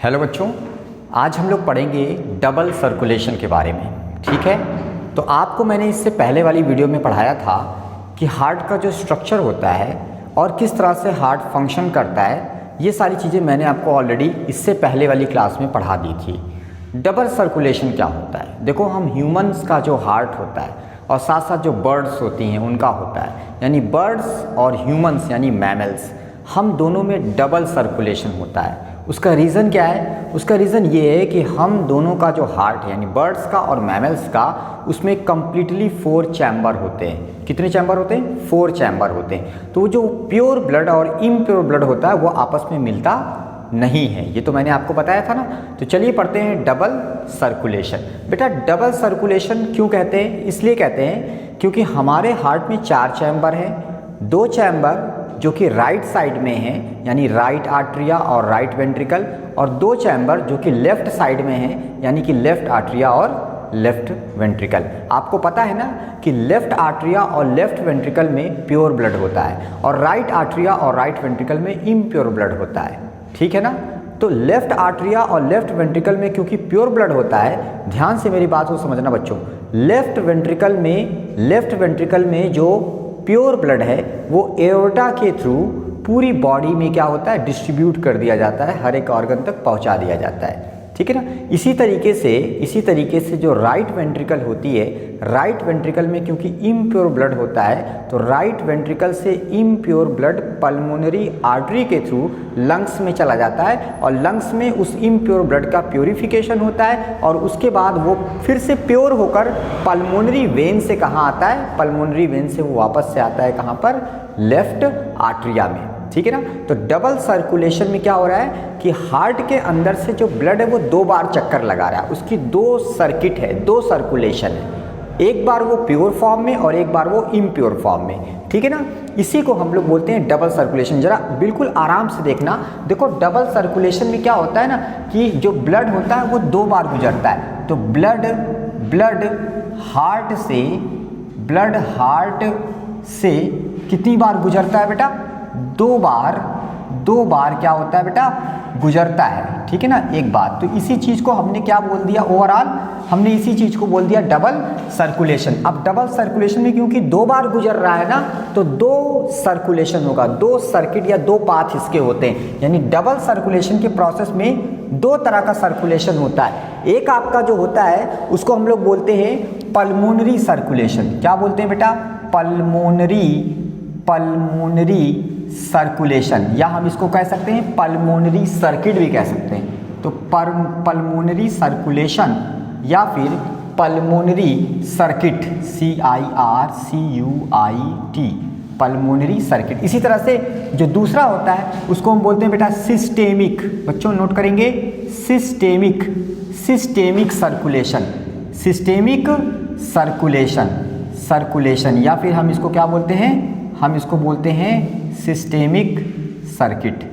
Hello बच्चों, आज हम लोग पढ़ेंगे डबल सर्कुलेशन के बारे में। ठीक है, तो आपको मैंने इससे पहले वाली वीडियो में पढ़ाया था कि हार्ट का जो स्ट्रक्चर होता है और किस तरह से हार्ट फंक्शन करता है, ये सारी चीज़ें मैंने आपको ऑलरेडी इससे पहले वाली क्लास में पढ़ा दी थी। डबल सर्कुलेशन क्या होता है? देखो, हम ह्यूमंस का जो हार्ट होता है और साथ साथ जो बर्ड्स होती हैं उनका होता है, यानी बर्ड्स और ह्यूमंस यानी मैमल्स, हम दोनों में डबल सर्कुलेशन होता है। उसका रीज़न क्या है? उसका रीज़न ये है कि हम दोनों का जो हार्ट है यानी बर्ड्स का और मैमल्स का, उसमें कम्प्लीटली 4 चैम्बर होते हैं। कितने चैम्बर होते हैं? 4 चैम्बर होते हैं। तो जो प्योर ब्लड और इम्प्योर ब्लड होता है वो आपस में मिलता नहीं है। ये तो मैंने आपको बताया था ना। तो चलिए पढ़ते हैं डबल सर्कुलेशन। बेटा, डबल सर्कुलेशन क्यों कहते हैं? इसलिए कहते हैं क्योंकि हमारे हार्ट में 4 चैम्बर हैं। 2 चैम्बर जो कि राइट साइड में है यानी राइट आर्टरिया और राइट वेंट्रिकल, और 2 चैम्बर जो कि लेफ्ट साइड में है यानी कि लेफ्ट आर्टरिया और लेफ्ट वेंट्रिकल। आपको पता है ना कि लेफ्ट आर्टरिया और लेफ्ट वेंट्रिकल में प्योर ब्लड होता है और राइट आर्टरिया और राइट वेंट्रिकल में इम्प्योर ब्लड होता है। ठीक है ना? तो लेफ्ट आर्टरिया और लेफ्ट वेंट्रिकल में क्योंकि प्योर ब्लड होता है, ध्यान से मेरी बात को समझना बच्चों, लेफ्ट वेंट्रिकल में जो प्योर ब्लड है वो एओर्टा के थ्रू पूरी बॉडी में क्या होता है? डिस्ट्रीब्यूट कर दिया जाता है, हर एक ऑर्गन तक पहुंचा दिया जाता है। ठीक है ना? इसी तरीके से जो राइट वेंट्रिकल होती है, राइट वेंट्रिकल में क्योंकि इम्प्योर ब्लड होता है तो राइट वेंट्रिकल से इम्प्योर ब्लड पल्मोनरी आर्टरी के थ्रू लंग्स में चला जाता है और लंग्स में उस इम्प्योर ब्लड का प्योरिफिकेशन होता है और उसके बाद वो फिर से प्योर होकर पल्मोनरी वेन से कहाँ आता है? पल्मोनरी वेन से वो वापस से आता है कहाँ पर? लेफ्ट आर्टरिया में। ठीक है ना? तो डबल सर्कुलेशन में क्या हो रहा है कि हार्ट के अंदर से जो ब्लड है वो 2 बार चक्कर लगा रहा है। उसकी 2 सर्किट है, 2 सर्कुलेशन है। एक बार वो प्योर फॉर्म में और एक बार वो इम्प्योर फॉर्म में। ठीक है ना? इसी को हम लोग बोलते हैं डबल सर्कुलेशन। जरा बिल्कुल आराम से देखना। देखो, डबल सर्कुलेशन में क्या होता है ना कि जो ब्लड होता है वो 2 बार गुजरता है। तो ब्लड हार्ट से कितनी बार गुजरता है बेटा? 2 बार क्या होता है बेटा? गुजरता है। ठीक है ना? एक बात तो इसी चीज को हमने क्या बोल दिया? ओवरऑल हमने इसी चीज को बोल दिया डबल सर्कुलेशन। अब डबल सर्कुलेशन में क्योंकि 2 बार गुजर रहा है ना, तो 2 सर्कुलेशन होगा, 2 सर्किट या 2 पाथ इसके होते हैं। यानी डबल सर्कुलेशन के प्रोसेस में 2 तरह का सर्कुलेशन होता है। एक आपका जो होता है उसको हम लोग बोलते हैं पल्मोनरी सर्कुलेशन। क्या बोलते हैं बेटा? पल्मोनरी सर्कुलेशन, या हम इसको कह सकते हैं पल्मोनरी सर्किट भी कह सकते हैं। तो पल्मोनरी सर्कुलेशन या फिर pulmonary circuit, CIRCUIT, pulmonary circuit. इसी तरह से जो दूसरा होता है उसको हम बोलते हैं बेटा सिस्टेमिक। बच्चों नोट करेंगे, सिस्टेमिक सर्कुलेशन, या फिर हम इसको क्या बोलते हैं? हम इसको बोलते हैं सिस्टेमिक सर्किट।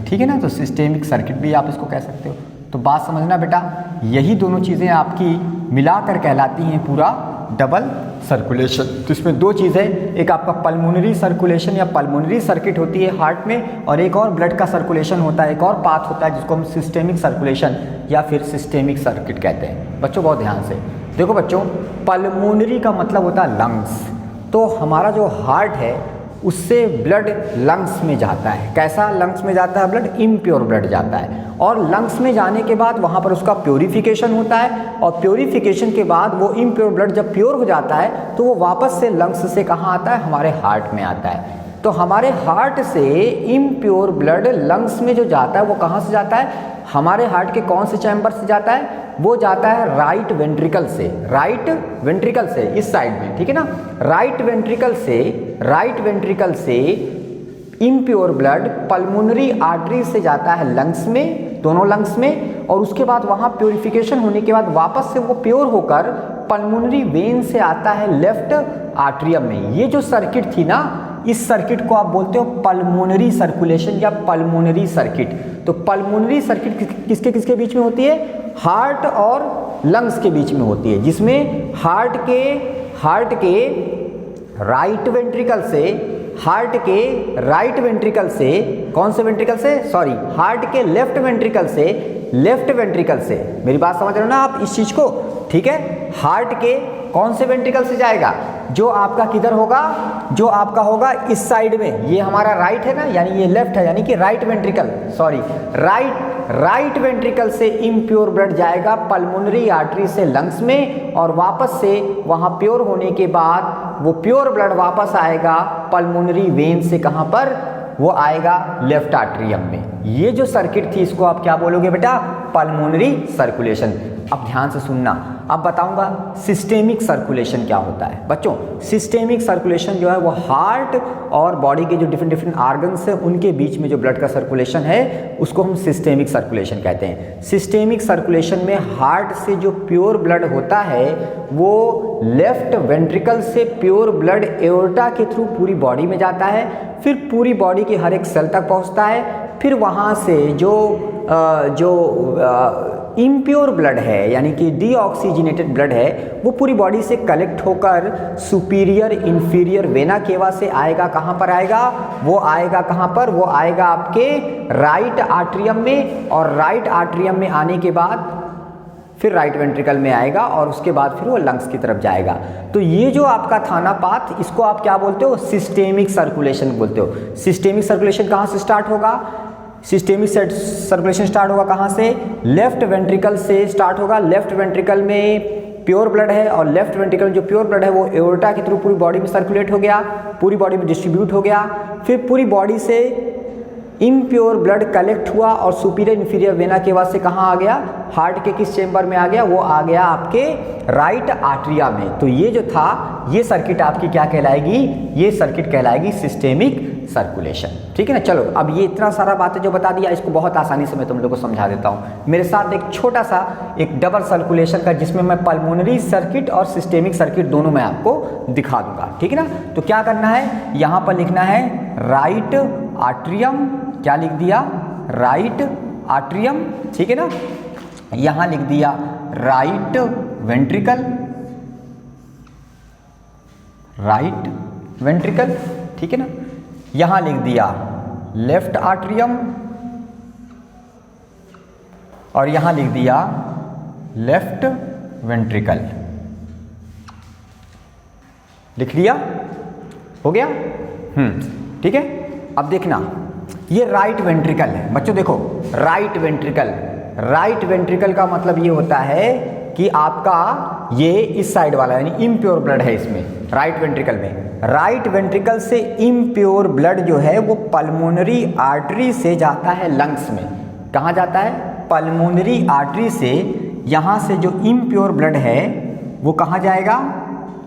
ठीक है ना? तो सिस्टेमिक सर्किट भी आप इसको कह सकते हो। तो बात समझना बेटा, यही दोनों चीज़ें आपकी मिलाकर कहलाती हैं पूरा डबल सर्कुलेशन। तो इसमें 2 चीज़ें, एक आपका पल्मोनरी सर्कुलेशन या पल्मोनरी सर्किट होती है हार्ट में, और एक और ब्लड का सर्कुलेशन होता है, एक और पाथ होता है जिसको हम सिस्टेमिक सर्कुलेशन या फिर सिस्टेमिक सर्किट कहते हैं। बच्चों बहुत ध्यान से देखो बच्चों, पल्मोनरी का मतलब होता है लंग्स। तो हमारा जो हार्ट है उससे ब्लड लंग्स में जाता है। कैसा लंग्स में जाता है ब्लड? इम्प्योर ब्लड जाता है, और लंग्स में जाने के बाद वहाँ पर उसका प्योरिफिकेशन होता है, और प्योरिफिकेशन के बाद वो इम्प्योर ब्लड जब प्योर हो जाता है तो वो वापस से लंग्स से कहाँ आता है? हमारे हार्ट में आता है। तो हमारे हार्ट से इम्प्योर ब्लड लंग्स में जो जाता है वो कहाँ से जाता है? हमारे हार्ट के कौन से चैम्बर से जाता है? वो जाता है राइट वेंट्रिकल से, इस साइड में। ठीक है ना? राइट वेंट्रिकल से इम्प्योर ब्लड पल्मोनरी आर्टरी से जाता है लंग्स में, दोनों लंग्स में, और उसके बाद वहाँ प्योरिफिकेशन होने के बाद वापस से वो प्योर होकर पल्मोनरी वेन से आता है लेफ्ट आर्टरियम में। ये जो सर्किट थी ना, इस सर्किट को आप बोलते हो पल्मोनरी सर्कुलेशन या पल्मोनरी सर्किट। तो पल्मोनरी सर्किट किसके किसके बीच में होती है? हार्ट और लंग्स के बीच में होती है, जिसमें हार्ट के राइट वेंट्रिकल से हार्ट के राइट वेंट्रिकल से, कौन से वेंट्रिकल से, सॉरी, हार्ट के लेफ्ट वेंट्रिकल से, लेफ्ट वेंट्रिकल से, मेरी बात समझ रहे हो ना आप इस चीज को, ठीक है। हार्ट के कौन से वेंट्रिकल से जाएगा, जो आपका किधर होगा, जो आपका होगा इस साइड में, ये हमारा राइट है ना, यानी ये लेफ्ट है, यानी कि right ventricle, sorry, right ventricle से इम्प्योर ब्लड जाएगा पल्मोनरी आर्टरी से लंग्स में, और वापस से वहां प्योर होने के बाद वो प्योर ब्लड वापस आएगा पल्मोनरी वेन से, कहां पर, वो आएगा लेफ्ट आर्टरियम में। ये जो सर्किट थी इसको आप क्या बोलोगे बेटा, पल्मोनरी सर्कुलेशन। अब ध्यान से सुनना, अब बताऊंगा सिस्टेमिक सर्कुलेशन क्या होता है। बच्चों, सिस्टेमिक सर्कुलेशन जो है वो हार्ट और बॉडी के जो डिफरेंट ऑर्गन्स है उनके बीच में जो ब्लड का सर्कुलेशन है उसको हम सिस्टेमिक सर्कुलेशन कहते हैं। सिस्टेमिक सर्कुलेशन में हार्ट से जो प्योर ब्लड होता है वो लेफ्ट वेंट्रिकल से प्योर ब्लड एओर्टा के थ्रू पूरी बॉडी में जाता है, फिर पूरी बॉडी के हर एक सेल तक पहुंचता है, फिर वहाँ से जो इम्प्योर ब्लड है यानी कि डीऑक्सीजनेटेड ब्लड है वो पूरी बॉडी से कलेक्ट होकर सुपीरियर इंफीरियर वेना केवा से आएगा, कहाँ पर आएगा, वो आएगा कहाँ पर, वो आएगा आपके राइट आर्टरियम में, और राइट आर्टरियम में आने के बाद फिर राइट वेंट्रिकल में आएगा, और उसके बाद फिर वो लंग्स की तरफ जाएगा। तो ये जो आपका थाना पाथ, इसको आप क्या बोलते हो, सिस्टेमिक सर्कुलेशन बोलते हो। सिस्टेमिक सर्कुलेशन कहाँ से स्टार्ट होगा, सिस्टेमिक सर्कुलेशन स्टार्ट होगा कहाँ से, लेफ्ट वेंट्रिकल से स्टार्ट होगा। लेफ्ट वेंट्रिकल में प्योर ब्लड है, और लेफ्ट वेंट्रिकल में जो प्योर ब्लड है वो एओर्टा के थ्रू पूरी बॉडी में सर्कुलेट हो गया, पूरी बॉडी में डिस्ट्रीब्यूट हो गया, फिर पूरी बॉडी से इम्प्योर ब्लड कलेक्ट हुआ और सुपीरियर इंफीरियर वेना केवा से कहाँ आ गया, हार्ट के किस चेंबर में आ गया, वो आ गया आपके राइट आर्टरिया में। तो ये जो था ये सर्किट आपकी क्या कहलाएगी, ये सर्किट कहलाएगी सिस्टेमिक सर्कुलेशन, ठीक है ना। चलो अब ये इतना सारा बातें जो बता दिया इसको बहुत आसानी से मैं तुम लोग को समझा देता हूँ। मेरे साथ एक छोटा सा एक डबल सर्कुलेशन का जिसमें मैं पल्मोनरी सर्किट और सिस्टेमिक सर्किट दोनों मैं आपको दिखा दूंगा, ठीक है ना। तो क्या करना है, यहाँ पर लिखना है राइट आर्टरियम, क्या लिख दिया, राइट आर्टरियम, ठीक है ना। यहाँ लिख दिया राइट वेंट्रिकल, राइट वेंट्रिकल, ठीक है ना। यहाँ लिख दिया लेफ्ट आर्टरियम, और यहाँ लिख दिया लेफ्ट वेंट्रिकल, लिख लिया, हो गया, ठीक है। अब देखना ये राइट वेंट्रिकल है बच्चों, देखो राइट वेंट्रिकल, राइट वेंट्रिकल का मतलब ये होता है कि आपका ये इस साइड वाला यानी इम्प्योर ब्लड है इसमें, राइट वेंट्रिकल में। राइट वेंट्रिकल से इम्प्योर ब्लड जो है वो पल्मोनरी आर्टरी से जाता है लंग्स में, कहाँ जाता है, पल्मोनरी आर्टरी से। यहाँ से जो इम्प्योर ब्लड है वो कहाँ जाएगा,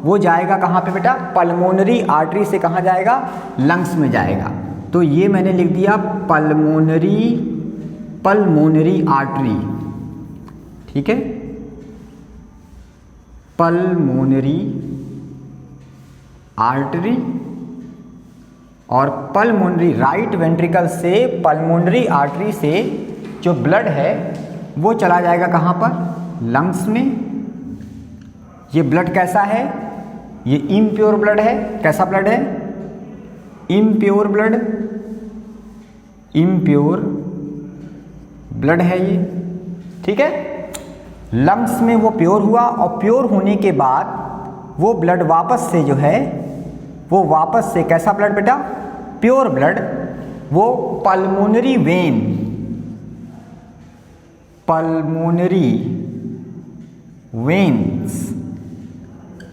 वो जाएगा कहाँ पे बेटा, पल्मोनरी आर्टरी से कहाँ जाएगा, लंग्स में जाएगा। तो ये मैंने लिख दिया पल्मोनरी आर्टरी, ठीक है, पल्मोनरी आर्टरी, और पल्मोनरी राइट वेंट्रिकल से पल्मोनरी आर्टरी से जो ब्लड है वो चला जाएगा कहाँ पर, लंग्स में। ये ब्लड कैसा है, ये इम्प्योर ब्लड है, कैसा ब्लड है, इम्प्योर ब्लड, इम्प्योर ब्लड है ये, ठीक है। लंग्स में वो प्योर हुआ, और प्योर होने के बाद वो ब्लड वापस से जो है वो वापस से कैसा ब्लड बेटा, प्योर ब्लड, वो पल्मोनरी वेन, पल्मोनरी वेन्स,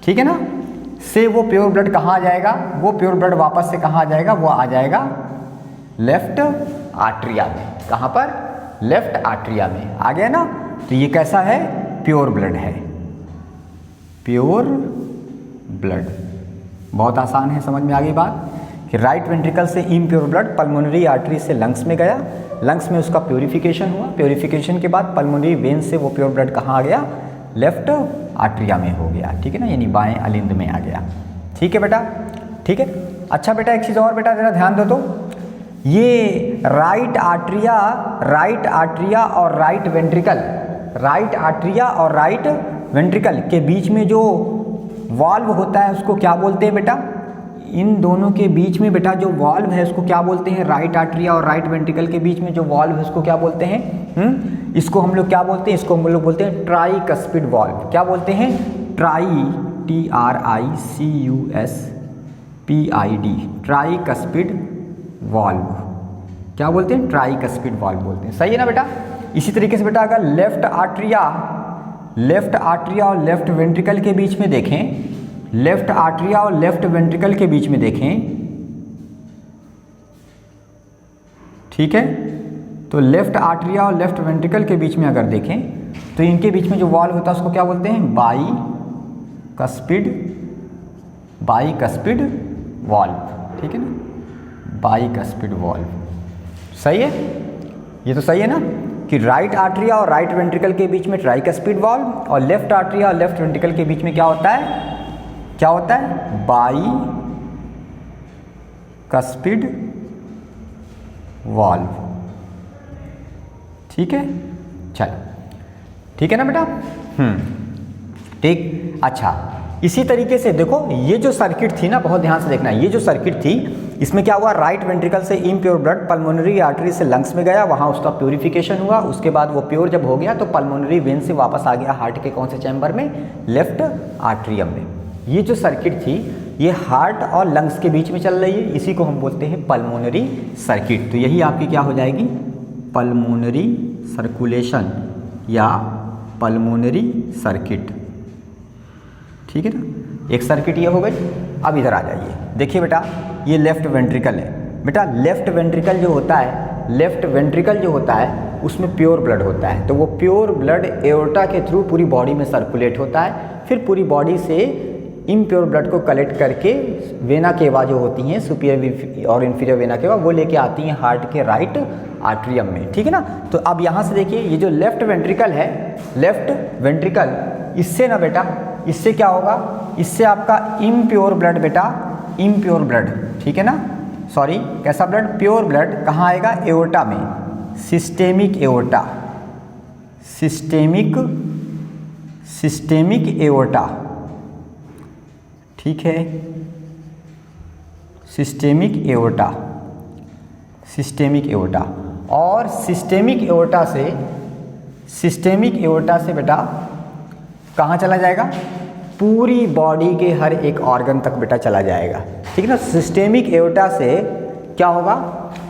ठीक है ना, से वो प्योर ब्लड कहाँ आ जाएगा, वो प्योर ब्लड वापस से कहाँ आ जाएगा, वो आ जाएगा लेफ्ट आर्टरिया में, कहाँ पर, लेफ्ट आर्टरिया में आ गया ना। तो ये कैसा है, प्योर ब्लड है, प्योर ब्लड। बहुत आसान है, समझ में आ गई बात कि राइट वेंट्रिकल से इम्प्योर ब्लड पल्मोनरी आर्टरी से लंग्स में गया, लंग्स में उसका प्योरिफिकेशन हुआ, प्योरिफिकेशन के बाद पल्मोनरी वेन से वो प्योर ब्लड कहाँ आ गया, लेफ्ट आर्टरिया में हो गया, ठीक है ना, यानी बाएं अलिंद में आ गया, ठीक है बेटा, ठीक है। अच्छा बेटा एक चीज़ और बेटा जरा ध्यान दो, तो ये राइट आर्टरिया और राइट वेंट्रिकल, राइट आर्टरिया और राइट वेंट्रिकल के बीच में जो वाल्व होता है उसको क्या बोलते हैं बेटा, इन दोनों के बीच में बेटा जो वॉल्व है उसको क्या बोलते हैं, राइट आर्टरिया और राइट वेंट्रिकल के बीच में जो वॉल्व है उसको क्या बोलते हैं, इसको हम लोग क्या बोलते हैं, इसको हम लोग बोलते हैं ट्राइकस्पिड वॉल्व। क्या बोलते हैं, TRICUSPID, ट्राइकस्पिड वॉल्व। क्या बोलते हैं, ट्राइकस्पिड वॉल्व बोलते हैं। सही है ना बेटा। इसी तरीके से बेटा अगर लेफ्ट आर्टरिया और लेफ्ट वेंट्रिकल के बीच में देखें, लेफ्ट आर्टरिया और लेफ्ट वेंट्रिकल के बीच में देखें, ठीक है, तो लेफ्ट आर्टरिया और लेफ्ट वेंट्रिकल के बीच में अगर देखें तो इनके बीच में जो वॉल्व होता है उसको क्या बोलते हैं, बाईकस्पिड वॉल्व। ठीक है ना, बाईकस्पिड वॉल्व। सही है, ये तो सही है ना कि राइट आर्टरिया और राइट वेंट्रिकल के बीच में ट्राइकस्पिड वॉल्व और लेफ्ट आर्टरिया और लेफ्ट वेंट्रिकल के बीच में क्या होता है, बाईकस्पिड वॉल्व। ठीक है, चलो ठीक है ना बेटा। ठीक, अच्छा इसी तरीके से देखो ये जो सर्किट थी ना, बहुत ध्यान से देखना, ये जो सर्किट थी इसमें क्या हुआ, राइट वेंट्रिकल से इम्प्योर ब्लड पल्मोनरी आर्टरी से लंग्स में गया, वहाँ उसका प्योरिफिकेशन हुआ, उसके बाद वो प्योर जब हो गया तो पल्मोनरी वेन से वापस आ गया हार्ट के कौन से चैम्बर में, लेफ्ट आर्ट्रियम में। ये जो सर्किट थी ये हार्ट और लंग्स के बीच में चल रही है, इसी को हम बोलते हैं पल्मोनरी सर्किट। तो यही आपकी क्या हो जाएगी, पल्मोनरी सर्कुलेशन या पल्मोनरी सर्किट। ठीक है ना, एक सर्किट ये हो गई। अब इधर आ जाइए, देखिए बेटा ये लेफ्ट वेंट्रिकल है। बेटा लेफ्ट वेंट्रिकल जो होता है, उसमें प्योर ब्लड होता है, तो वो प्योर ब्लड एओर्टा के थ्रू पूरी बॉडी में सर्कुलेट होता है, फिर पूरी बॉडी से इम्प्योर ब्लड को कलेक्ट करके वेना केवा जो होती हैं, सुपीरियर और इन्फीरियर वेना केवा, वो लेके आती हैं हार्ट के राइट आर्ट्रियम में। ठीक है ना, तो अब यहाँ से देखिए ये जो लेफ्ट वेंट्रिकल है, लेफ्ट वेंट्रिकल, इससे ना बेटा, इससे क्या होगा, इससे आपका इम्प्योर ब्लड बेटा, इम्प्योर ब्लड, ठीक है ना, सॉरी कैसा ब्लड, प्योर ब्लड कहाँ आएगा, एओर्टा में, सिस्टेमिक एओर्टा, सिस्टेमिक एओर्टा। ठीक है, सिस्टेमिक एओर्टा और सिस्टेमिक एओर्टा से बेटा कहाँ चला जाएगा, पूरी बॉडी के हर एक ऑर्गन तक बेटा चला जाएगा। ठीक है ना, सिस्टेमिक एओर्टा से क्या होगा,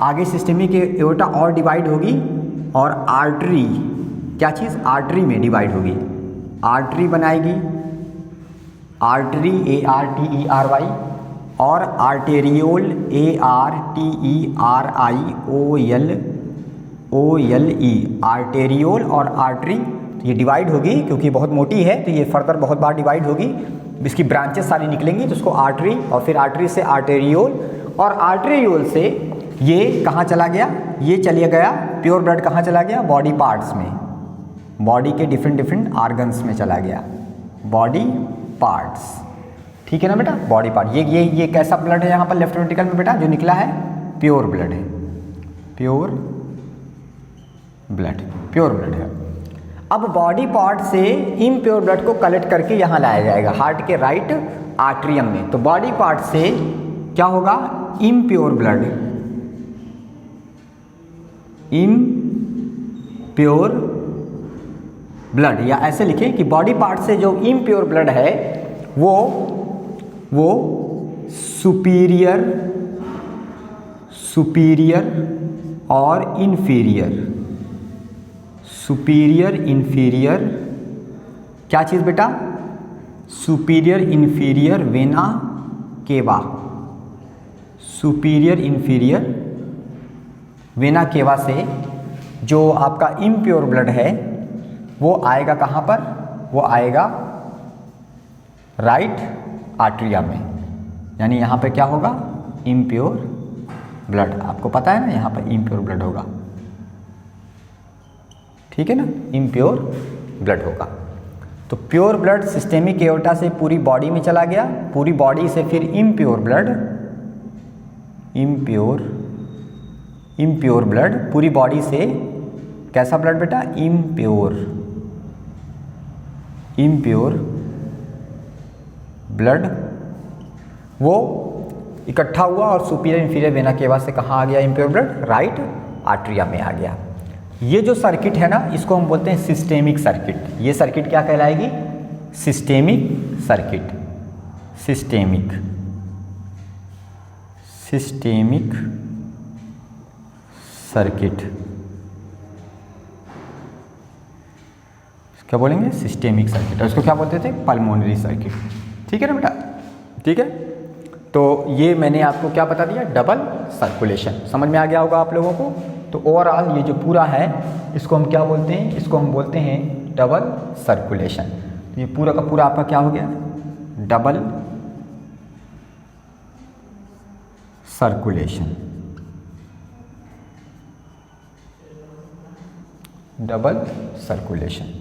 आगे सिस्टेमिक एओर्टा और डिवाइड होगी और आर्टरी, क्या चीज़, आर्टरी में डिवाइड होगी, आर्टरी बनाएगी, आर्टरी ARTERY और आर्टेरियोल ARTERIOLE, आर्टेरियोल और आर्टरी। ये डिवाइड होगी क्योंकि बहुत मोटी है तो ये फर्दर बहुत बार डिवाइड होगी, इसकी ब्रांचेस सारी निकलेंगी तो उसको आर्टरी, और फिर आर्टरी से आर्टेरियोल, और आर्टेरियोल से ये कहाँ चला गया, ये चलिए गया प्योर ब्लड कहाँ चला गया, बॉडी पार्ट्स में, बॉडी के डिफरेंट आर्गन्स में चला गया, बॉडी पार्ट्स। ठीक है ना बेटा, बॉडी पार्ट। ये कैसा ब्लड है यहाँ पर लेफ्ट वेंट्रिकल में बेटा, जो निकला है प्योर ब्लड है, प्योर ब्लड है। अब बॉडी पार्ट से इम्प्योर ब्लड को कलेक्ट करके यहाँ लाया जाएगा हार्ट के राइट आर्ट्रियम में। तो बॉडी पार्ट से क्या होगा, इम्प्योर ब्लड, या ऐसे लिखें कि बॉडी पार्ट से जो इम्प्योर ब्लड है वो सुपीरियर और इन्फीरियर, क्या चीज़ बेटा, superior inferior vena cava, superior inferior vena cava से जो आपका इम्प्योर ब्लड है वो आएगा कहाँ पर, वो आएगा राइट आर्ट्रिया में, यानी यहाँ पे क्या होगा, इम्प्योर ब्लड। आपको पता है ना यहाँ पर इम्प्योर ब्लड होगा, ठीक है ना, इम्प्योर ब्लड होगा। तो प्योर ब्लड सिस्टेमिक एओर्टा से पूरी बॉडी में चला गया, पूरी बॉडी से फिर इम्प्योर ब्लड पूरी बॉडी से, कैसा ब्लड बेटा, इम्प्योर ब्लड, वो इकट्ठा हुआ और सुपीरियर इंफीरियर वेना केवा से कहाँ आ गया इम्प्योर ब्लड, राइट आर्टरिया में आ गया। ये जो सर्किट है ना, इसको हम बोलते हैं सिस्टेमिक सर्किट। ये सर्किट क्या कहलाएगी, सिस्टेमिक सर्किट, सिस्टेमिक सर्किट, क्या बोलेंगे, सिस्टेमिक सर्किट। और इसको क्या बोलते थे, पल्मोनरी सर्किट। ठीक है ना बेटा, ठीक है। तो ये मैंने आपको क्या बता दिया, डबल सर्कुलेशन, समझ में आ गया होगा आप लोगों को। तो ओवरऑल ये जो पूरा है इसको हम क्या बोलते हैं, इसको हम बोलते हैं डबल सर्कुलेशन। तो ये पूरा का पूरा आपका क्या हो गया, डबल सर्कुलेशन, डबल सर्कुलेशन।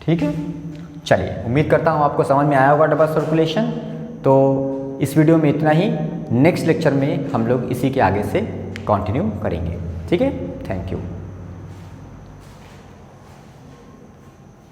ठीक है, चलिए उम्मीद करता हूँ आपको समझ में आया होगा डबल सर्कुलेशन। तो इस वीडियो में इतना ही, नेक्स्ट लेक्चर में हम लोग इसी के आगे से कंटिन्यू करेंगे। ठीक है, थैंक यू।